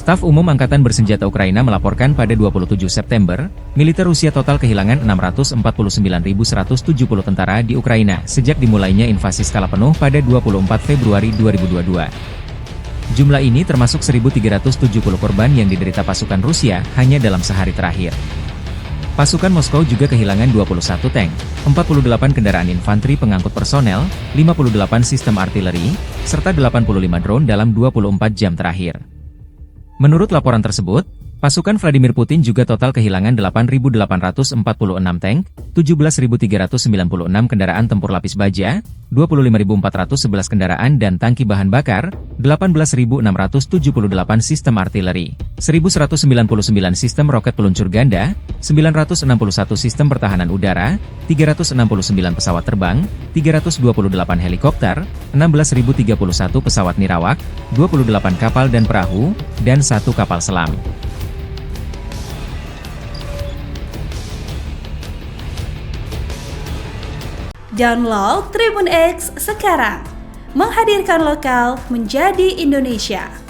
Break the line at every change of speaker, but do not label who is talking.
Staf Umum Angkatan Bersenjata Ukraina melaporkan pada 27 September, militer Rusia total kehilangan 649.170 tentara di Ukraina sejak dimulainya invasi skala penuh pada 24 Februari 2022. Jumlah ini termasuk 1.370 korban yang diderita pasukan Rusia hanya dalam sehari terakhir. Pasukan Moskow juga kehilangan 21 tank, 48 kendaraan infanteri pengangkut personel, 58 sistem artileri, serta 85 drone dalam 24 jam terakhir. Menurut laporan tersebut, pasukan Vladimir Putin juga total kehilangan 8.846 tank, 17.396 kendaraan tempur lapis baja, 25.411 kendaraan dan tangki bahan bakar, 18.678 sistem artileri, 1.199 sistem roket peluncur ganda, 961 sistem pertahanan udara, 369 pesawat terbang, 328 helikopter, 16.031 pesawat nirawak, 28 kapal dan perahu, dan 1 kapal selam.
Download Tribun X sekarang, menghadirkan lokal menjadi Indonesia.